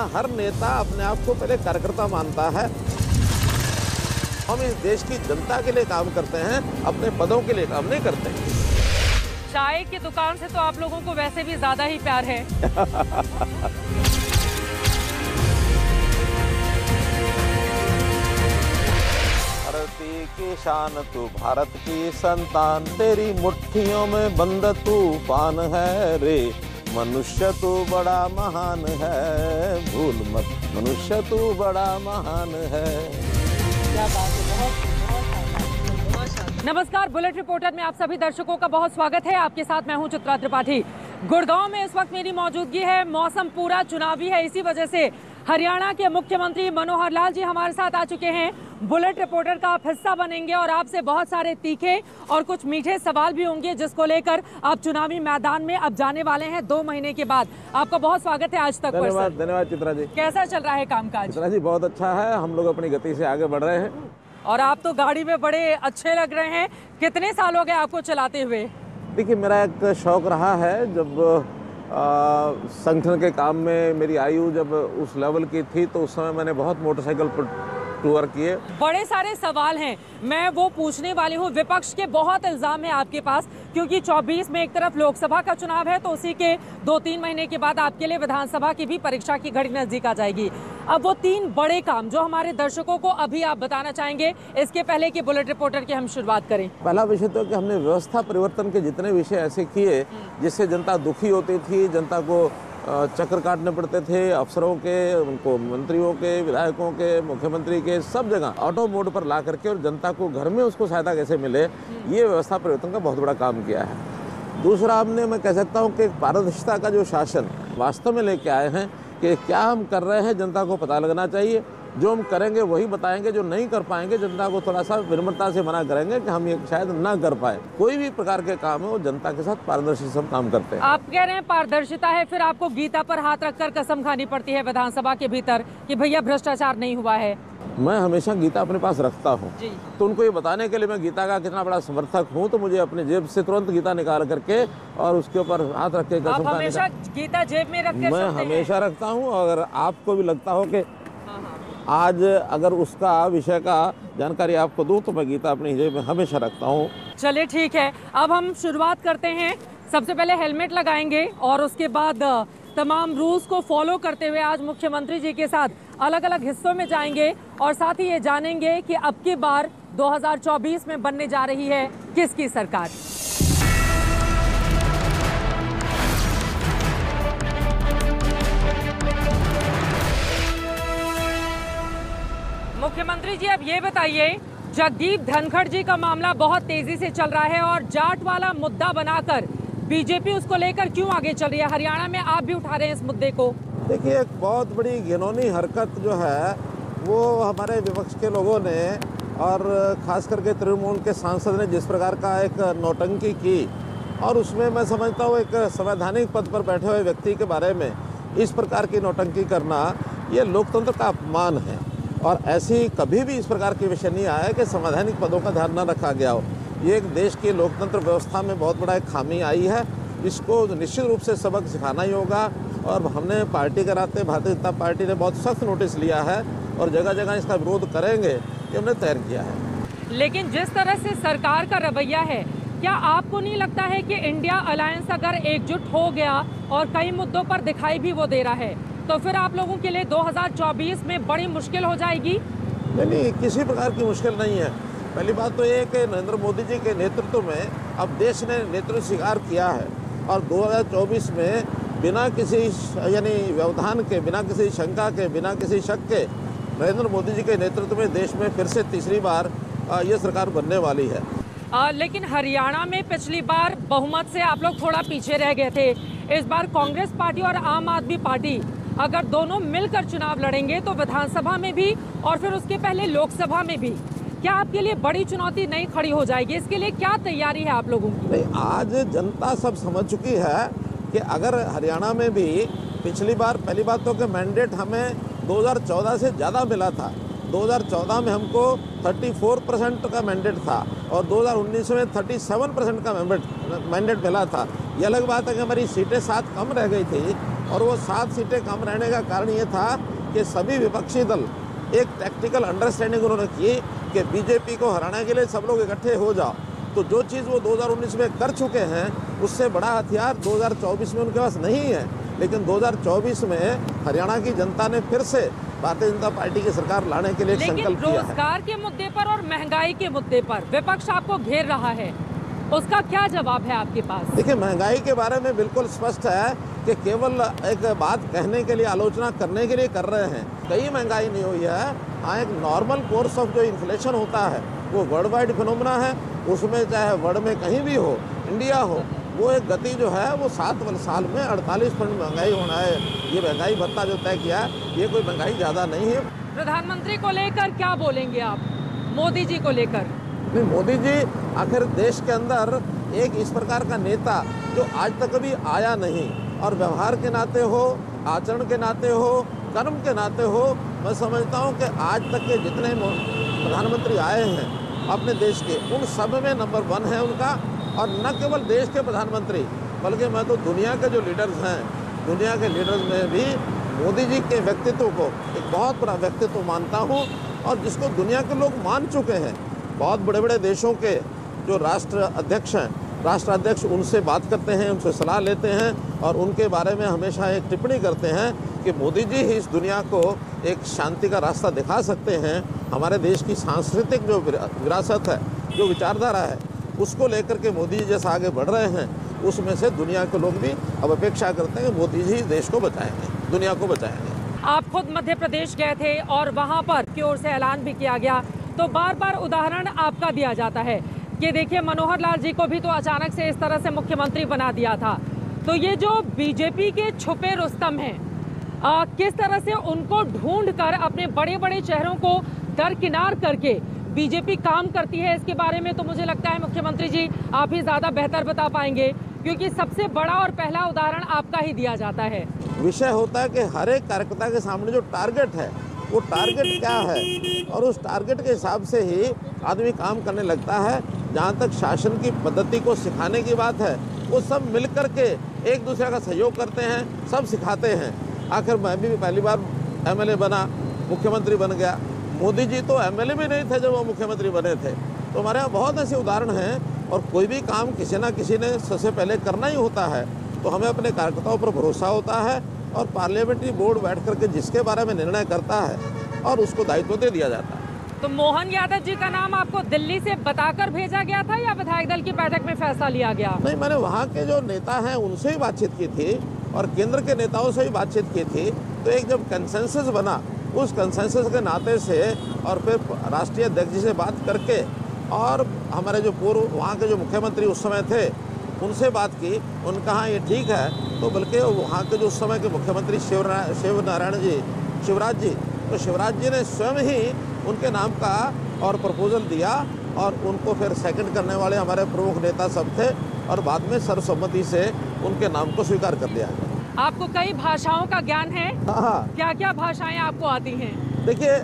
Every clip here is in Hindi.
यहाँ हर नेता अपने आप को पहले कार्यकर्ता मानता है। हम इस देश की जनता के लिए काम करते हैं, अपने पदों के लिए काम नहीं करते। चाय की दुकान से तो आप लोगों को वैसे भी ज्यादा ही प्यार है। भारती की शान तू, भारत की संतान, तेरी मुट्ठियों में बंद तूफान है रे। मनुष्य तू बड़ा महान है, भूल मत, मनुष्य तू बड़ा महान है। क्या बात है, बहुत नमस्कार। बुलेट रिपोर्टर में आप सभी दर्शकों का बहुत स्वागत है। आपके साथ मैं हूं चित्रा त्रिपाठी। गुड़गांव में इस वक्त मेरी मौजूदगी है। मौसम पूरा चुनावी है, इसी वजह से हरियाणा के मुख्यमंत्री मनोहर लाल जी हमारे साथ आ चुके हैं। बुलेट रिपोर्टर का आप हिस्सा बनेंगे और आपसे बहुत सारे तीखे और कुछ मीठे सवाल भी होंगे, जिसको लेकर आप चुनावी मैदान में अब जाने वाले हैं 2 महीने के बाद। आपका बहुत स्वागत है आज तक। धन्यवाद चित्रा जी। कैसा चल रहा है कामकाज? चित्रा जी बहुत अच्छा है, हम लोग अपनी गति से आगे बढ़ रहे हैं। और आप तो गाड़ी में बड़े अच्छे लग रहे हैं। कितने साल हो गए आपको चलाते हुए? देखिए, मेरा एक शौक रहा है। जब संगठन के काम में मेरी आयु जब उस लेवल की थी तो उस समय मैंने बहुत मोटरसाइकिल पर टूर किए। बड़े सारे सवाल हैं, मैं वो पूछने वाली हूँ। विपक्ष के बहुत इल्जाम है आपके पास, क्योंकि 24 में एक तरफ लोकसभा का चुनाव है, तो उसी के 2-3 महीने के बाद आपके लिए विधानसभा की भी परीक्षा की घड़ी नजदीक आ जाएगी। अब वो 3 बड़े काम जो हमारे दर्शकों को अभी आप बताना चाहेंगे, इसके पहले कि बुलेट रिपोर्टर की हम शुरुआत करें। पहला विषय तो कि हमने व्यवस्था परिवर्तन के जितने विषय ऐसे किए जिससे जनता दुखी होती थी, जनता को चक्कर काटने पड़ते थे, अफसरों के, उनको मंत्रियों के, विधायकों के, मुख्यमंत्री के, सब जगह ऑटो मोड पर ला करके और जनता को घर में उसको सहायता कैसे मिले, ये व्यवस्था परिवर्तन का बहुत बड़ा काम किया है। दूसरा, हमने, मैं कह सकता हूँ कि पारदर्शिता का जो शासन वास्तव में लेके आए हैं कि क्या हम कर रहे हैं जनता को पता लगना चाहिए। जो हम करेंगे वही बताएंगे, जो नहीं कर पाएंगे जनता को थोड़ा सा विनम्रता से मना करेंगे कि हम ये शायद ना कर पाए। कोई भी प्रकार के काम है वो जनता के साथ पारदर्शी सब काम करते हैं। आप कह रहे हैं पारदर्शिता है, फिर आपको गीता पर हाथ रखकर कसम खानी पड़ती है विधानसभा के भीतर कि भैया भ्रष्टाचार नहीं हुआ है। मैं हमेशा गीता अपने पास रखता हूँ, तो उनको ये बताने के लिए मैं गीता का कितना बड़ा समर्थक हूँ, तो मुझे अपने जेब से तुरंत गीता निकाल करके और उसके ऊपर हाथ रख के कसम खाने का। गीता जेब में रखकर मैं हमेशा रखता हूँ। अगर आपको भी लगता हो कि आज अगर उसका विषय का जानकारी आपको दूं तो मैं गीता अपनी जेब में हमेशा रखता हूं। चलिए ठीक है, अब हम शुरुआत करते हैं। सबसे पहले हेलमेट लगाएंगे और उसके बाद तमाम रूल्स को फॉलो करते हुए आज मुख्यमंत्री जी के साथ अलग अलग हिस्सों में जाएंगे और साथ ही ये जानेंगे कि अब की बार 2024 में बनने जा रही है किसकी सरकार। मुख्यमंत्री जी, अब ये बताइए, जगदीप धनखड़ जी का मामला बहुत तेजी से चल रहा है और जाट वाला मुद्दा बनाकर बीजेपी उसको लेकर क्यों आगे चल रही है? हरियाणा में आप भी उठा रहे हैं इस मुद्दे को। देखिए, एक बहुत बड़ी घिनौनी हरकत जो है वो हमारे विपक्ष के लोगों ने और खास करके तृणमूल के सांसद ने जिस प्रकार का एक नौटंकी की, और उसमें मैं समझता हूँ एक संवैधानिक पद पर बैठे हुए व्यक्ति के बारे में इस प्रकार की नौटंकी करना, ये लोकतंत्र का अपमान है। और ऐसी कभी भी इस प्रकार के विषय नहीं आया कि संवैधानिक पदों का ध्यान न रखा गया हो। ये एक देश की लोकतंत्र व्यवस्था में बहुत बड़ा एक खामी आई है, इसको निश्चित रूप से सबक सिखाना ही होगा। और हमने पार्टी के नाते भारतीय जनता पार्टी ने बहुत सख्त नोटिस लिया है और जगह जगह इसका विरोध करेंगे, ये हमने तय किया है। लेकिन जिस तरह से सरकार का रवैया है, क्या आपको नहीं लगता है कि इंडिया अलायंस अगर एकजुट हो गया और कई मुद्दों पर दिखाई भी वो दे रहा है, तो फिर आप लोगों के लिए 2024 में बड़ी मुश्किल हो जाएगी? नहीं, किसी प्रकार की मुश्किल नहीं है। पहली बात तो ये कि नरेंद्र मोदी जी के नेतृत्व में अब देश ने नेतृत्व स्वीकार किया है और 2024 में बिना किसी यानी व्यवधान के, बिना किसी शंका के, बिना किसी शक के नरेंद्र मोदी जी के नेतृत्व में देश में फिर से तीसरी बार ये सरकार बनने वाली है। लेकिन हरियाणा में पिछली बार बहुमत से आप लोग थोड़ा पीछे रह गए थे। इस बार कांग्रेस पार्टी और आम आदमी पार्टी अगर दोनों मिलकर चुनाव लड़ेंगे तो विधानसभा में भी और फिर उसके पहले लोकसभा में भी क्या आपके लिए बड़ी चुनौती नहीं खड़ी हो जाएगी? इसके लिए क्या तैयारी है आप लोगों की? नहीं, आज जनता सब समझ चुकी है कि अगर हरियाणा में भी पिछली बार, पहली बात तो कि मैंडेट हमें 2014 से ज़्यादा मिला था। 2014 में हमको 34% का मैंडेट था और 2019 में 37% का मैंडेट मिला था। ये अलग बात है कि हमारी सीटें 7 कम रह गई थी और वो 7 सीटें कम रहने का कारण ये था कि सभी विपक्षी दल एक टैक्टिकल अंडरस्टैंडिंग उन्होंने की कि बीजेपी को हराने के लिए सब लोग इकट्ठे हो जाओ। तो जो चीज़ वो 2019 में कर चुके हैं उससे बड़ा हथियार 2024 में उनके पास नहीं है। लेकिन 2024 में हरियाणा की जनता ने फिर से भारतीय जनता पार्टी की सरकार लाने के लिए संकल्प किया है। रोजगार के मुद्दे पर और महंगाई के मुद्दे पर विपक्ष आपको घेर रहा है, उसका क्या जवाब है आपके पास? देखिए, महंगाई के बारे में बिल्कुल स्पष्ट है कि केवल एक बात कहने के लिए, आलोचना करने के लिए कर रहे हैं। कहीं महंगाई नहीं हुई है। हाँ, एक नॉर्मल कोर्स ऑफ जो इन्फ्लेशन होता है वो वर्ल्ड वाइड फिनोमेना है। उसमें चाहे वर्ल्ड में कहीं भी हो, इंडिया हो, वो एक गति जो है वो 7 साल में 48% महंगाई होना है। ये महंगाई भत्ता जो तय किया है ये कोई महंगाई ज़्यादा नहीं है। प्रधानमंत्री को लेकर क्या बोलेंगे आप, मोदी जी को लेकर? नहीं, मोदी जी आखिर देश के अंदर एक इस प्रकार का नेता जो आज तक कभी आया नहीं, और व्यवहार के नाते हो, आचरण के नाते हो, कर्म के नाते हो, मैं समझता हूँ कि आज तक के जितने प्रधानमंत्री आए हैं अपने देश के, उन सब में नंबर 1 है उनका। और न केवल देश के प्रधानमंत्री बल्कि मैं तो दुनिया के जो लीडर्स हैं, दुनिया के लीडर्स में भी मोदी जी के व्यक्तित्व को एक बहुत बड़ा व्यक्तित्व मानता हूँ, और जिसको दुनिया के लोग मान चुके हैं। बहुत बड़े बड़े देशों के जो राष्ट्र अध्यक्ष उनसे बात करते हैं, उनसे सलाह लेते हैं और उनके बारे में हमेशा एक टिप्पणी करते हैं कि मोदी जी ही इस दुनिया को एक शांति का रास्ता दिखा सकते हैं। हमारे देश की सांस्कृतिक जो विरासत है, जो विचारधारा है, उसको लेकर के मोदी जी जैसा आगे बढ़ रहे हैं, उसमें से दुनिया के लोग भी अब अपेक्षा करते हैं कि मोदी जी देश को बचाएंगे, दुनिया को बचाएंगे। आप खुद मध्य प्रदेश गए थे और वहाँ पर की ओर से ऐलान भी किया गया, तो बार बार उदाहरण आपका दिया जाता है कि देखिए मनोहर लाल जी को भी तो अचानक से इस तरह से मुख्यमंत्री बना दिया था। तो ये जो बीजेपी के छुपे रुस्तम हैं, किस तरह से उनको ढूंढ कर अपने बड़े बड़े चेहरों को दरकिनार करके बीजेपी काम करती है, इसके बारे में तो मुझे लगता है मुख्यमंत्री जी आप ही ज़्यादा बेहतर बता पाएंगे, क्योंकि सबसे बड़ा और पहला उदाहरण आपका ही दिया जाता है। विषय होता है कि हर एक कार्यकर्ता के सामने जो टारगेट है वो टारगेट क्या है, और उस टारगेट के हिसाब से ही आदमी काम करने लगता है। जहाँ तक शासन की पद्धति को सिखाने की बात है, वो सब मिल कर के एक दूसरे का सहयोग करते हैं, सब सिखाते हैं। आखिर मैं भी पहली बार एमएलए बना, मुख्यमंत्री बन गया। मोदी जी तो एमएलए भी नहीं थे जब वो मुख्यमंत्री बने थे। तो हमारे यहाँ बहुत ऐसे उदाहरण हैं, और कोई भी काम किसी ना किसी ने सबसे पहले करना ही होता है। तो हमें अपने कार्यकर्ताओं पर भरोसा होता है, और पार्लियामेंट्री बोर्ड बैठ करके जिसके बारे में निर्णय करता है और उसको दायित्व दे दिया जाता है। तो मोहन यादव जी का नाम आपको दिल्ली से बताकर भेजा गया था या विधायक दल की बैठक में फैसला लिया गया? नहीं, मैंने वहाँ के जो नेता हैं उनसे ही बातचीत की थी और केंद्र के नेताओं से भी बातचीत की थी। तो एक जब कंसेंसस बना, उस कंसेंसस के नाते से और फिर राष्ट्रीय अध्यक्ष जी से बात करके और हमारे जो पूर्व वहाँ के जो मुख्यमंत्री उस समय थे उनसे बात की। उन्होंने कहा ये ठीक है। तो बल्कि वहाँ के जो उस समय के मुख्यमंत्री शिवराज जी, तो शिवराज जी ने स्वयं ही उनके नाम का और प्रपोजल दिया, और उनको फिर सेकंड करने वाले हमारे प्रमुख नेता सब थे, और बाद में सर्वसम्मति से उनके नाम को स्वीकार कर लिया। आपको कई भाषाओं का ज्ञान है? हाँ। क्या क्या भाषाएं आपको आती हैं? देखिए,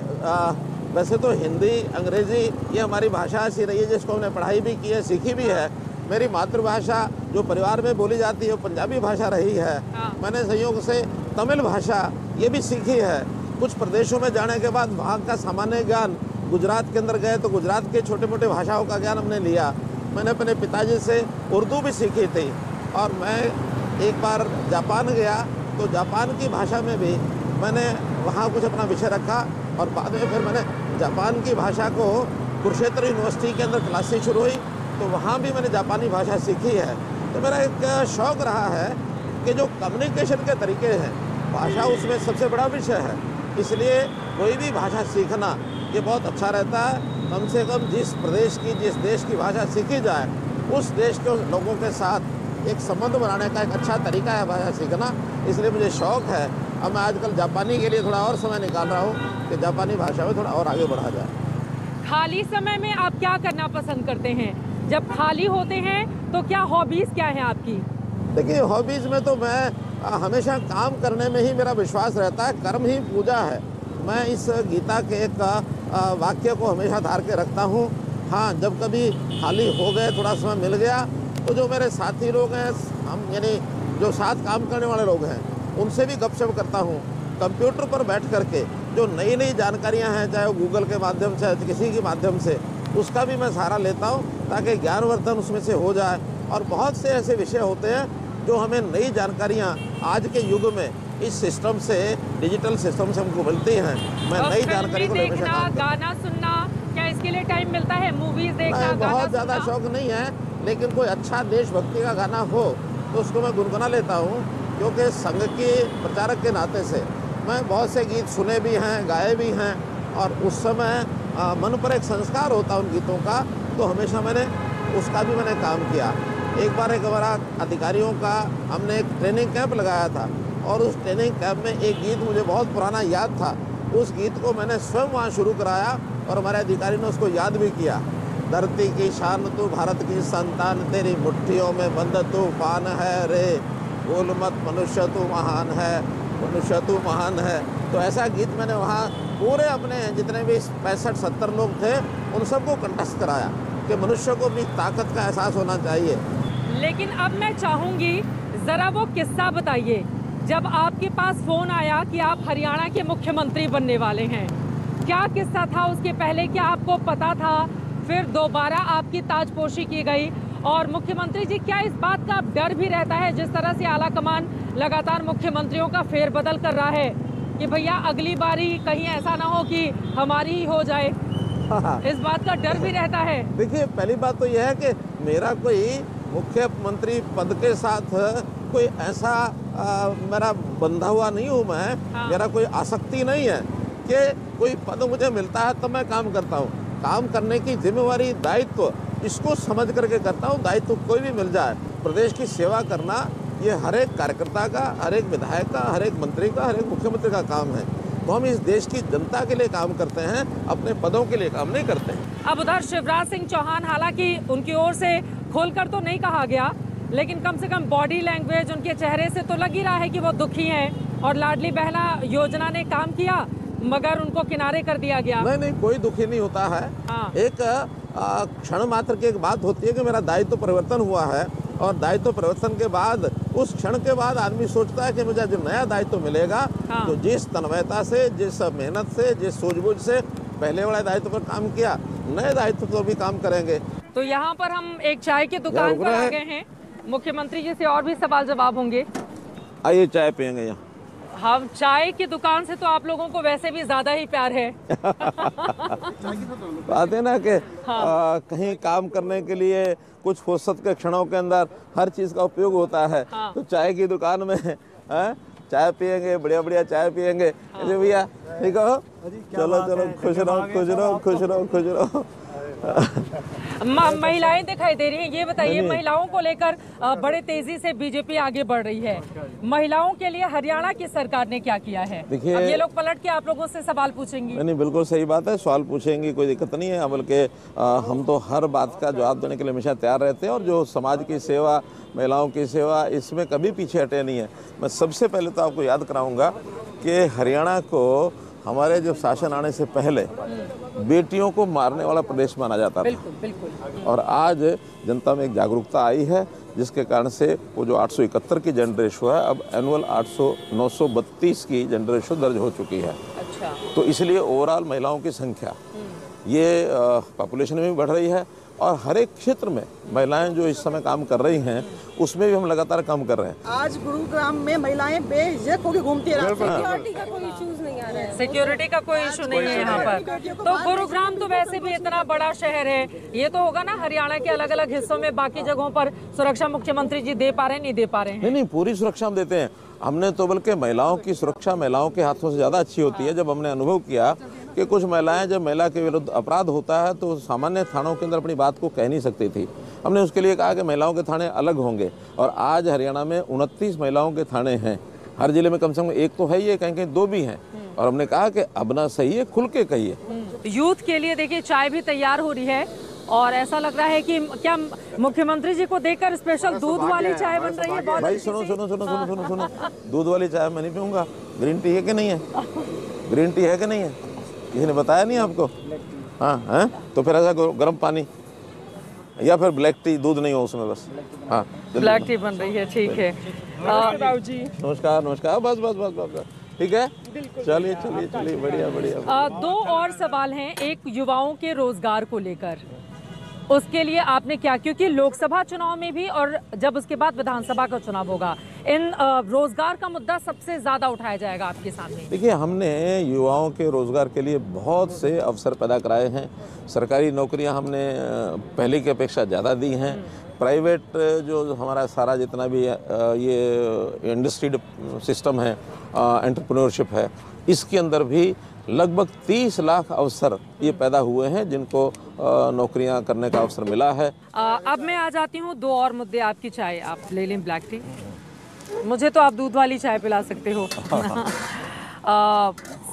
वैसे तो हिंदी, अंग्रेजी ये हमारी भाषा ऐसी रही है जिसको हमने पढ़ाई भी की है, सीखी भी है। मेरी मातृभाषा जो परिवार में बोली जाती है वो पंजाबी भाषा रही है। मैंने संयोग से तमिल भाषा ये भी सीखी है। कुछ प्रदेशों में जाने के बाद वहाँ का सामान्य ज्ञान, गुजरात के अंदर गए तो गुजरात के छोटे मोटे भाषाओं का ज्ञान हमने लिया। मैंने अपने पिताजी से उर्दू भी सीखी थी, और मैं एक बार जापान गया तो जापान की भाषा में भी मैंने वहाँ कुछ अपना विषय रखा, और बाद में फिर मैंने जापान की भाषा को कुरुक्षेत्र यूनिवर्सिटी के अंदर क्लासेस शुरू हुई तो वहाँ भी मैंने जापानी भाषा सीखी है। तो मेरा एक शौक़ रहा है कि जो कम्युनिकेशन के तरीके हैं, भाषा उसमें सबसे बड़ा विषय है। इसलिए कोई भी भाषा सीखना ये बहुत अच्छा रहता है। कम से कम जिस प्रदेश की, जिस देश की भाषा सीखी जाए, उस देश के लोगों के साथ एक संबंध बनाने का एक अच्छा तरीका है भाषा सीखना। इसलिए मुझे शौक़ है। अब मैं आजकल जापानी के लिए थोड़ा और समय निकाल रहा हूँ कि जापानी भाषा में थोड़ा और आगे बढ़ा जाए। खाली समय में आप क्या करना पसंद करते हैं? जब खाली होते हैं तो क्या हॉबीज़ क्या हैं आपकी? देखिए, हॉबीज़ में तो मैं हमेशा काम करने में ही मेरा विश्वास रहता है। कर्म ही पूजा है। मैं इस गीता के एक वाक्य को हमेशा धार के रखता हूँ। हाँ, जब कभी खाली हो गए, थोड़ा समय मिल गया, तो जो मेरे साथी लोग हैं, हम यानी जो साथ काम करने वाले लोग हैं, उनसे भी गपशप करता हूँ। कंप्यूटर पर बैठ करके जो नई नई जानकारियाँ हैं, चाहे वो गूगल के माध्यम से, किसी के माध्यम से, उसका भी मैं सहारा लेता हूँ ताकि ज्ञानवर्धन उसमें से हो जाए। और बहुत से ऐसे विषय होते हैं जो हमें नई जानकारियाँ आज के युग में इस सिस्टम से, डिजिटल सिस्टम से हमको मिलती हैं। मैं नई जानकारी को लेकर देखना, गाना सुनना, क्या इसके लिए टाइम मिलता है? मूवीज देखना, बहुत ज़्यादा शौक नहीं है, लेकिन कोई अच्छा देशभक्ति का गाना हो तो उसको मैं गुनगुना लेता हूँ, क्योंकि संघ के प्रचारक के नाते से मैं बहुत से गीत सुने भी हैं, गाए भी हैं, और उस समय मन पर एक संस्कार होता है उन गीतों का, तो हमेशा मैंने उसका भी काम किया। एक बार एक हमारा अधिकारियों का हमने एक ट्रेनिंग कैंप लगाया था, और उस ट्रेनिंग कैंप में एक गीत मुझे बहुत पुराना याद था। उस गीत को मैंने स्वयं वहाँ शुरू कराया और हमारे अधिकारी ने उसको याद भी किया। धरती की शान तू, भारत की संतान, तेरी मुट्ठियों में बंद तूफान है रे, बोल मत मनुष्य तू महान है, मनुष्य तू महान है। तो ऐसा गीत मैंने वहाँ पूरे अपने जितने भी 65-70 लोग थे उन सबको कंठस्थ कराया कि मनुष्य को भी ताकत का एहसास होना चाहिए। लेकिन अब मैं चाहूँगी ज़रा वो किस्सा बताइए, जब आपके पास फ़ोन आया कि आप हरियाणा के मुख्यमंत्री बनने वाले हैं, क्या किस्सा था? उसके पहले क्या आपको पता था? फिर दोबारा आपकी ताजपोशी की गई, और मुख्यमंत्री जी, क्या इस बात का डर भी रहता है, जिस तरह से आला कमान लगातार मुख्यमंत्रियों का फेरबदल कर रहा है, कि भैया अगली बारी कहीं ऐसा ना हो कि हमारी ही हो जाए? इस बात का डर भी रहता है? देखिए, पहली बात तो यह है कि मेरा कोई मुख्यमंत्री पद के साथ कोई ऐसा मेरा बंधा हुआ नहीं हूँ मैं। हाँ। मेरा कोई आसक्ति नहीं है कि कोई पद मुझे मिलता है तो मैं काम करता हूँ। काम करने की जिम्मेवारी, दायित्व, इसको समझ करके करता हूँ। दायित्व कोई भी मिल जाए, प्रदेश की सेवा करना ये हर एक कार्यकर्ता का, हर एक विधायक का, हर एक मंत्री का, हर एक मुख्यमंत्री का काम है। तो हम इस देश की जनता के लिए काम करते हैं, अपने पदों के लिए काम नहीं करते हैं। अब उधर शिवराज सिंह चौहान, हालांकि उनकी ओर से खोलकर तो नहीं कहा गया, लेकिन कम से कम बॉडी लैंग्वेज उनके चेहरे से तो लग ही रहा है कि वो दुखी हैं, और लाडली बहना योजना ने काम किया मगर उनको किनारे कर दिया गया। नहीं, कोई दुखी नहीं होता है। हाँ। एक क्षण मात्र की एक बात होती है कि मेरा दायित्व परिवर्तन हुआ है, और दायित्व परिवर्तन के बाद, उस क्षण के बाद आदमी सोचता है कि मुझे जो नया दायित्व मिलेगा, हाँ। तो जिस तन्मयता से, जिस मेहनत से, जिस सूझबूझ से पहले वाले दायित्व पर काम किया, नए दायित्व पर भी काम करेंगे। तो यहाँ पर हम एक चाय की दुकान पर आ गए हैं। मुख्यमंत्री जी से और भी सवाल जवाब होंगे। आइए, चाय पियेंगे यहाँ। हम चाय की दुकान से तो आप लोगों को वैसे भी ज्यादा ही प्यार है। बात है ना कि कहीं काम करने के लिए कुछ फुर्सत के क्षणों के अंदर हर चीज का उपयोग होता है। हाँ। तो चाय की दुकान में चाय पियेंगे, बढ़िया बढ़िया चाय पियेंगे। अरे भैया ठीक हो, चलो चलो, खुश रहो खुश रहो खुश रहो खुश रहो। महिलाएं दिखाई दे रही हैं, ये बताइए, महिलाओं को लेकर बड़े तेजी से बीजेपी आगे बढ़ रही है। महिलाओं के लिए हरियाणा की सरकार ने क्या किया है? देखिए, अब ये लोग पलट के आप लोगों से सवाल पूछेंगी। नहीं, बिल्कुल सही बात है, सवाल पूछेंगी, कोई दिक्कत नहीं है। बल्कि हम तो हर बात का जवाब देने के लिए हमेशा तैयार रहते हैं, और जो समाज की सेवा, महिलाओं की सेवा, इसमें कभी पीछे हटे नहीं है। मैं सबसे पहले तो आपको याद कराऊंगा कि हरियाणा को हमारे जो शासन आने से पहले बेटियों को मारने वाला प्रदेश माना जाता था। बिल्कुल बिल्कुल। और आज जनता में एक जागरूकता आई है, जिसके कारण से वो जो 871 की जेंडर रेशो है, अब एनुअल 932 की जेंडर रेशो दर्ज हो चुकी है। अच्छा। तो इसलिए ओवरऑल महिलाओं की संख्या ये पॉपुलेशन में भी बढ़ रही है, और हर एक क्षेत्र में महिलाएं जो इस समय काम कर रही हैं, उसमें भी हम लगातार काम कर रहे हैं। आज गुरुग्राम में महिलाएं बेझिझक होकर घूमती रही। सिक्योरिटी का कोई इश्यूज नहीं आ रहा है। सिक्योरिटी का कोई इशू नहीं है यहाँ पर। तो गुरुग्राम तो वैसे भी इतना बड़ा शहर है, ये तो होगा ना हरियाणा के अलग अलग हिस्सों में बाकी जगहों पर सुरक्षा मुख्यमंत्री जी दे पा रहे हैं, नहीं दे पा रहे हैं? नहीं, पूरी सुरक्षा हम देते हैं। हमने तो बल्कि महिलाओं की सुरक्षा महिलाओं के हाथों से ज़्यादा अच्छी होती है। जब हमने अनुभव किया कि कुछ महिलाएं, जब महिला के विरुद्ध अपराध होता है तो सामान्य थानों के अंदर अपनी बात को कह नहीं सकती थी, हमने उसके लिए कहा कि महिलाओं के थाने अलग होंगे। और आज हरियाणा में 29 महिलाओं के थाने हैं। हर जिले में कम से कम एक तो है ही है, कहीं कहीं 2 भी हैं। और हमने कहा कि अब ना सही है, खुल के कहिए। यूथ के लिए देखिए चाय भी तैयार हो रही है, और ऐसा लग रहा है कि क्या मुख्यमंत्री जी को देखकर स्पेशल दूध वाली चाय बन रही है? बहुत भाई सुनो सुनो सुनो सुनो सुनो सुनो, दूध वाली चाय मैं नहीं पीऊँगा। ग्रीन टी है कि नहीं है? ग्रीन टी है कि नहीं है? किसी ने बताया नहीं आपको? हाँ है, तो फिर ऐसा गर्म पानी या फिर ब्लैक टी, दूध नहीं हो उसमें बस। हाँ ब्लैक टी बन रही है, ठीक है। नमस्कार नमस्कार, बस बस बस बस, ठीक है, चलिए चलिए चलिए, बढ़िया बढ़िया। दो और सवाल हैं, एक युवाओं के रोजगार को लेकर, उसके लिए आपने क्या, क्योंकि लोकसभा चुनाव में भी और जब उसके बाद विधानसभा का चुनाव होगा, इन रोजगार का मुद्दा सबसे ज्यादा उठाया जाएगा आपके सामने। देखिए, हमने युवाओं के रोजगार के लिए बहुत से अवसर पैदा कराए हैं। सरकारी नौकरियां हमने पहले की अपेक्षा ज़्यादा दी हैं। प्राइवेट जो हमारा सारा जितना भी ये इंडस्ट्री सिस्टम है, एंटरप्रेन्योरशिप है, इसके अंदर भी लगभग 30 लाख अवसर ये पैदा हुए हैं जिनको नौकरियां करने का अवसर मिला है। अब मैं आ जाती हूँ दो और मुद्दे। आपकी चाय आप ले लें, ब्लैक टी, मुझे तो आप दूध वाली चाय पिला सकते हो।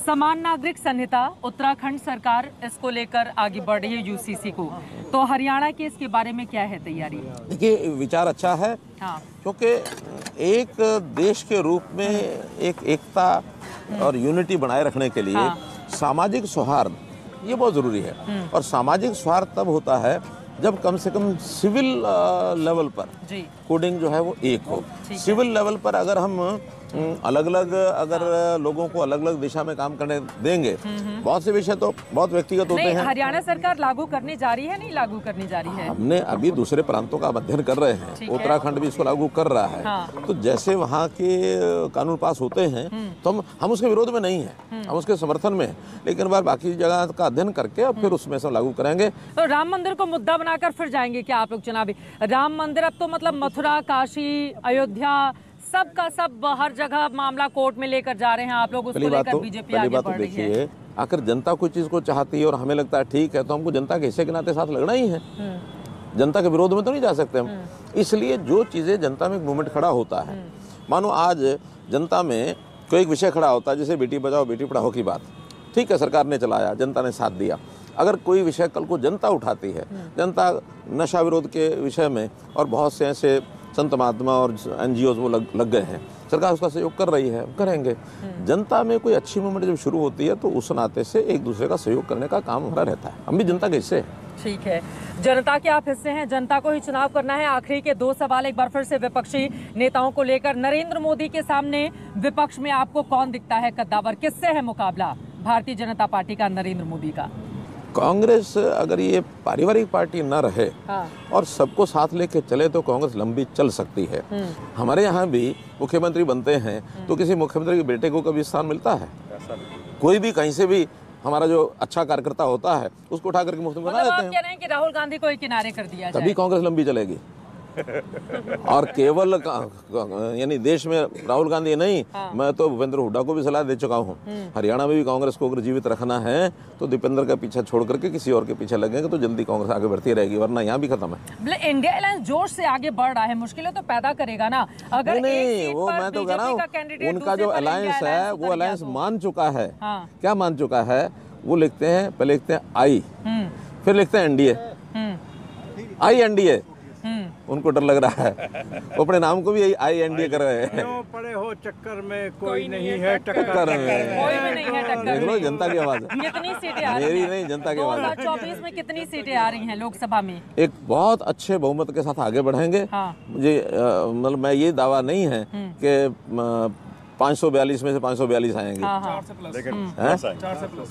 समान नागरिक संहिता, उत्तराखंड सरकार इसको लेकर आगे बढ़ रही है यूसीसी को, तो हरियाणा के इसके बारे में क्या है तैयारी? देखिए, विचार अच्छा है, हाँ, क्योंकि एक देश के रूप में एक एकता और यूनिटी बनाए रखने के लिए हाँ, सामाजिक सौहार्द ये बहुत जरूरी है। और सामाजिक सौहार्द तब होता है जब कम से कम सिविल लेवल पर कोडिंग जो है वो एक हो। सिविल लेवल पर अगर हम अलग अलग लोगों को अलग अलग दिशा में काम करने देंगे, बहुत से विषय तो बहुत व्यक्तिगत होते हैं। हरियाणा सरकार लागू करने जा रही है, नहीं लागू करने जा रही है? हमने अभी दूसरे प्रांतों का अध्ययन कर रहे हैं, उत्तराखंड भी इसको लागू कर रहा है। हाँ। तो जैसे वहाँ के कानून पास होते हैं तो हम उसके विरोध में नहीं है, हम उसके समर्थन में है, लेकिन बाकी जगह का अध्ययन करके और फिर उसमें सब लागू करेंगे। तो राम मंदिर को मुद्दा बनाकर फिर जाएंगे क्या आप लोग चुनावी? राम मंदिर अब तो मतलब मथुरा, काशी, अयोध्या, सब का सब हर जगह मामला कोर्ट में लेकर जा रहे हैं आप लोग, उसको लेकर बीजेपी आगे बढ़ रही है। आखिर जनता कोई चीज को चाहती है और हमें लगता है ठीक है, तो हमको जनता के हिस्से के नाते साथ लगना ही है। जनता के विरोध में तो नहीं जा सकते हम। इसलिए जो चीजें जनता में एक मूवमेंट खड़ा होता है, मानो आज जनता में कोई एक विषय खड़ा होता है, जैसे बेटी बचाओ बेटी पढ़ाओ की बात, ठीक है, सरकार ने चलाया, जनता ने साथ दिया। अगर कोई विषय कल को जनता उठाती है, जनता नशा विरोध के विषय में, और बहुत से ऐसे संत महात्मा और एनजीओज वो लग गए हैं, सरकार उसका सहयोग कर रही है, करेंगे। जनता में कोई अच्छी मूवमेंट जब शुरू होती है तो उस नाते से एक दूसरे का सहयोग करने का काम हमारा रहता है। हम भी जनता के हिस्से हैं। ठीक है, जनता के आप हिस्से हैं, जनता को ही चुनाव करना है। आखिरी के दो सवाल एक बार फिर से विपक्षी नेताओं को लेकर। नरेंद्र मोदी के सामने विपक्ष में आपको कौन दिखता है कद्दावर? किससे है मुकाबला भारतीय जनता पार्टी का, नरेंद्र मोदी का? कांग्रेस अगर ये पारिवारिक पार्टी न रहे हाँ, और सबको साथ लेके चले तो कांग्रेस लंबी चल सकती है। हमारे यहाँ भी मुख्यमंत्री बनते हैं तो किसी मुख्यमंत्री के बेटे को कभी स्थान मिलता है? कोई भी कहीं से भी हमारा जो अच्छा कार्यकर्ता होता है उसको उठा करके मुख्यमंत्री बना देते हैं। कह रहे हैं कि राहुल गांधी को किनारे कर दिया जाए, तभी कांग्रेस लंबी चलेगी। और केवल यानी देश में राहुल गांधी नहीं, हाँ, मैं तो भूपेंद्र हुड्डा को भी सलाह दे चुका हूँ। हरियाणा में भी कांग्रेस को अगर जीवित रखना है तो दीपेंद्र का पीछा छोड़ करके किसी और के पीछे लगेंगे तो जल्दी कांग्रेस आगे बढ़ती रहेगी, वरना यहाँ भी खत्म है। इंडिया अलायंस जोश से आगे बढ़ रहा है, मुश्किलें तो पैदा करेगा ना। अगर नहीं, वो मैं तो कह रहा हूँ, उनका जो अलायंस है वो अलायंस मान चुका है। क्या मान चुका है? वो लिखते हैं, पहले लिखते हैं आई, फिर लिखते हैं एनडीए, आई एनडीए। उनको डर लग रहा है, वो अपने नाम को भी आई एनडीए कर रहे हैं। पड़े हो चक्कर में कोई नहीं है टक्कर में, कोई भी नहीं है टक्कर। देख लो जनता की आवाज, कितनी सीटें आ रही हैं? मेरी नहीं, जनता की आवाज। 2024 में कितनी सीटें आ रही हैं लोकसभा में? एक बहुत अच्छे बहुमत के साथ आगे बढ़ेंगे। हाँ। मुझे मतलब मैं ये दावा नहीं है कि 542 में से 542 आएंगे। हाँ।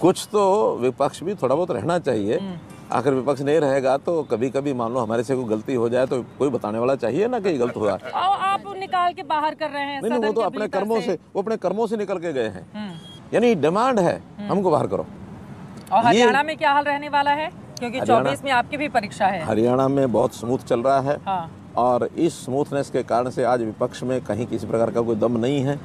कुछ तो विपक्ष भी थोड़ा बहुत रहना चाहिए। आखिर विपक्ष नहीं रहेगा तो कभी कभी मान लो हमारे से कोई गलती हो जाए तो कोई बताने वाला चाहिए ना कि ये गलत हुआ। आप निकाल के बाहर कर रहे हैं। नहीं, वो तो अपने कर्मों से निकल के गए हैं। यानी डिमांड है हमको बाहर करो। और हरियाणा में क्या हाल रहने वाला है? क्योंकि 24 में आपकी भी परीक्षा है। हरियाणा में बहुत स्मूथ चल रहा है। हाँ। और इस स्मूथनेस के कारण से आज विपक्ष में कहीं किसी प्रकार का कोई दम नहीं है।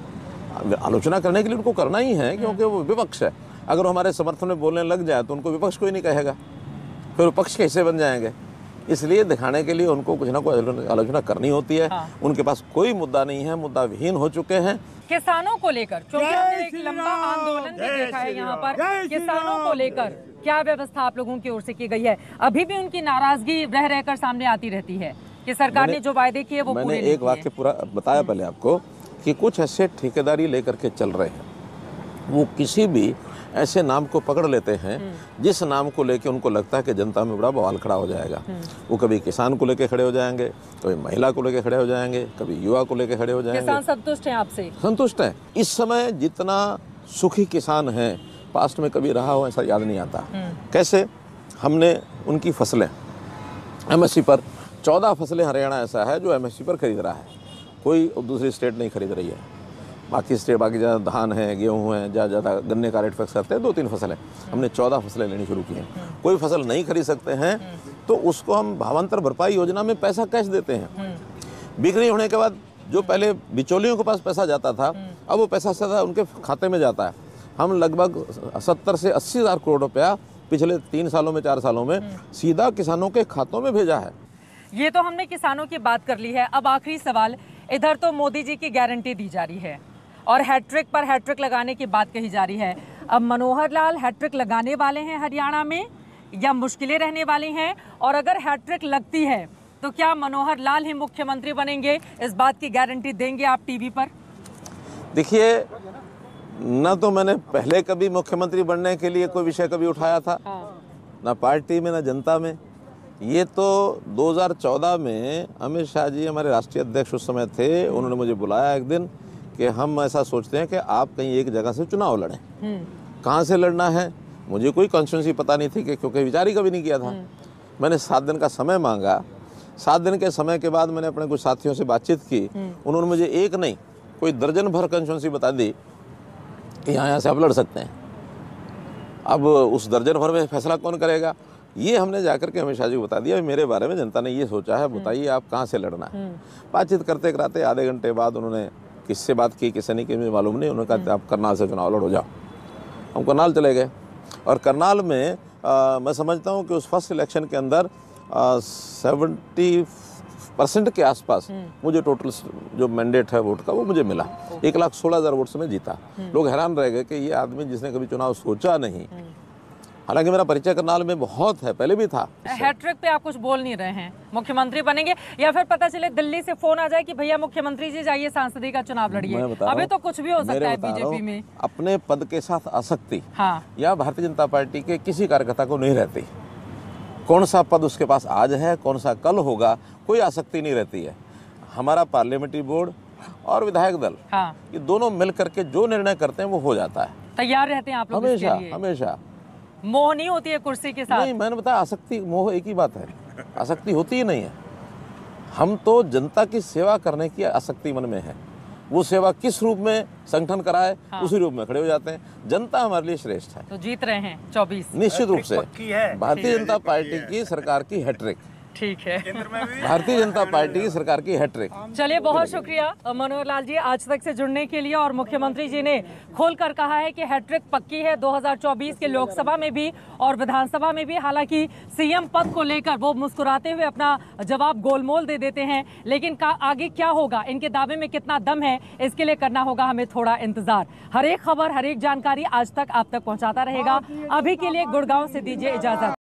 आलोचना करने के लिए उनको करना ही है, क्योंकि वो विपक्ष है। अगर हमारे समर्थन में बोलने लग जाए तो उनको विपक्ष कोई नहीं कहेगा, फिर विपक्ष के हिस्से बन जाएंगे। इसलिए दिखाने के लिए उनको कुछ ना कुछ आलोचना करनी होती है। हाँ। उनके पास कोई मुद्दा नहीं है, मुद्दा विहीन हो चुके हैं। किसानों को लेकर, क्योंकि हमने एक लंबा आंदोलन भी देखा है यहाँ पर, किसानों को लेकर क्या व्यवस्था आप लोगों की ओर से की गई है? अभी भी उनकी नाराजगी रह रहकर सामने आती रहती है कि सरकार ने जो वायदे किए वो पूरे नहीं किए। मैंने एक वाक्य पूरा बताया पहले आपको कि कुछ ऐसे ठेकेदारी लेकर के चल रहे हैं, वो किसी भी ऐसे नाम को पकड़ लेते हैं जिस नाम को लेके उनको लगता है कि जनता में बड़ा बवाल खड़ा हो जाएगा। वो कभी किसान को लेके खड़े हो जाएंगे, कभी महिला को लेके खड़े हो जाएंगे, कभी युवा को लेके खड़े हो जाएंगे। किसान संतुष्ट हैं आपसे? संतुष्ट हैं। इस समय जितना सुखी किसान है पास्ट में कभी रहा हो ऐसा याद नहीं आता। कैसे? हमने उनकी फसलें एमएसपी पर 14 फसलें हरियाणा ऐसा है जो एमएसपी पर खरीद रहा है, कोई दूसरी स्टेट नहीं खरीद रही है। बाकी स्टेट बाकी ज़्यादा धान है, गेहूँ है, ज़्यादा गन्ने का रेट फिक्स करते हैं, 2-3 फसलें। हमने 14 फसलें लेनी शुरू की हैं। कोई फसल नहीं खरीद सकते हैं तो उसको हम भावांतर भरपाई योजना में पैसा कैश देते हैं। बिक्री होने के बाद जो पहले बिचौलियों के पास पैसा जाता था अब वो पैसा सीधा उनके खाते में जाता है। हम लगभग 70 से 80 हज़ार करोड़ रुपया पिछले 3 सालों में 4 सालों में सीधा किसानों के खातों में भेजा है। ये तो हमने किसानों की बात कर ली है। अब आखिरी सवाल, इधर तो मोदी जी की गारंटी दी जा रही है और हैट्रिक पर हैट्रिक लगाने की बात कही जा रही है। अब मनोहर लाल हैट्रिक लगाने वाले हैं हरियाणा में या मुश्किलें रहने वाली हैं? और अगर हैट्रिक लगती है तो क्या मनोहर लाल ही मुख्यमंत्री बनेंगे? इस बात की गारंटी देंगे आप टीवी पर? देखिए, न तो मैंने पहले कभी मुख्यमंत्री बनने के लिए कोई विषय कभी उठाया था, ना पार्टी में ना जनता में। ये तो 2014 में अमित शाह जी हमारे राष्ट्रीय अध्यक्ष उस समय थे, उन्होंने मुझे बुलाया एक दिन कि हम ऐसा सोचते हैं कि आप कहीं एक जगह से चुनाव लड़ें। कहाँ से लड़ना है मुझे कोई कॉन्स्टिट्यूंसी पता नहीं थी, क्योंकि विचार ही कभी नहीं किया था। मैंने 7 दिन का समय मांगा। 7 दिन के समय के बाद मैंने अपने कुछ साथियों से बातचीत की। उन्होंने मुझे एक नहीं कोई दर्जन भर कॉन्स्टिट्यूंसी बता दी कि यहाँ से आप लड़ सकते हैं। अब उस दर्जन भर में फैसला कौन करेगा? ये हमने जाकर के अमित शाह जी को बता दिया। मेरे बारे में जनता ने ये सोचा है, बताइए आप कहाँ से लड़ना है। बातचीत करते कराते आधे घंटे बाद उन्होंने किससे बात की किससे नहीं की मुझे मालूम नहीं। उन्होंने कहा आप करनाल से चुनाव लड़ो, जाओ। हम करनाल चले गए और करनाल में मैं समझता हूँ कि उस फर्स्ट इलेक्शन के अंदर 70% के आसपास मुझे टोटल जो मैंडेट है वोट का वो मुझे मिला। 1,16,000 वोट से मैं जीता। लोग हैरान रह गए कि ये आदमी जिसने कभी चुनाव सोचा नहीं, हालांकि मेरा परिचय करनाल में बहुत है, पहले भी था। हैट्रिक पे आप कुछ बोल नहीं रहे हैं, मुख्यमंत्री बनेंगे या फिर पता चले दिल्ली से फोन आ जाए कि भैया मुख्यमंत्री जी जाइए सांसदी का चुनाव लड़िए? अभी तो कुछ भी हो सकता है बीजेपी में। अपने पद के साथ आसक्ति हाँ। या भारतीय जनता पार्टी के किसी कार्यकर्ता को नहीं रहती। कौन सा पद उसके पास आज है, कौन सा कल होगा, कोई आसक्ति नहीं रहती है। हमारा पार्लियामेंट्री बोर्ड और विधायक दल ये दोनों मिल करके जो निर्णय करते हैं वो हो जाता है। तैयार रहते हैं आप लोग हमेशा हमेशा। मोह नहीं होती है कुर्सी के साथ? नहीं, मैंने बताया आसक्ति मोह एक ही बात है, आसक्ति होती ही नहीं है। हम तो जनता की सेवा करने की आसक्ति मन में है। वो सेवा किस रूप में संगठन कराए उसी रूप में खड़े हो जाते हैं। जनता हमारे लिए श्रेष्ठ है। तो जीत रहे हैं 24 निश्चित रूप से। भारतीय जनता पार्टी की सरकार की हैट्रिक। ठीक है, भारतीय जनता पार्टी की सरकार की हैट्रिक। चलिए, बहुत शुक्रिया मनोहर लाल जी आज तक से जुड़ने के लिए। और मुख्यमंत्री जी ने खोलकर कहा है कि हैट्रिक पक्की है 2024 के लोकसभा में भी और विधानसभा में भी। हालांकि सीएम पद को लेकर वो मुस्कुराते हुए अपना जवाब गोलमोल दे देते हैं, लेकिन आगे क्या होगा, इनके दावे में कितना दम है, इसके लिए करना होगा हमें थोड़ा इंतजार। हर एक खबर, हर एक जानकारी आज तक आप तक पहुंचाता रहेगा। अभी के लिए गुड़गांव से दीजिए इजाजत।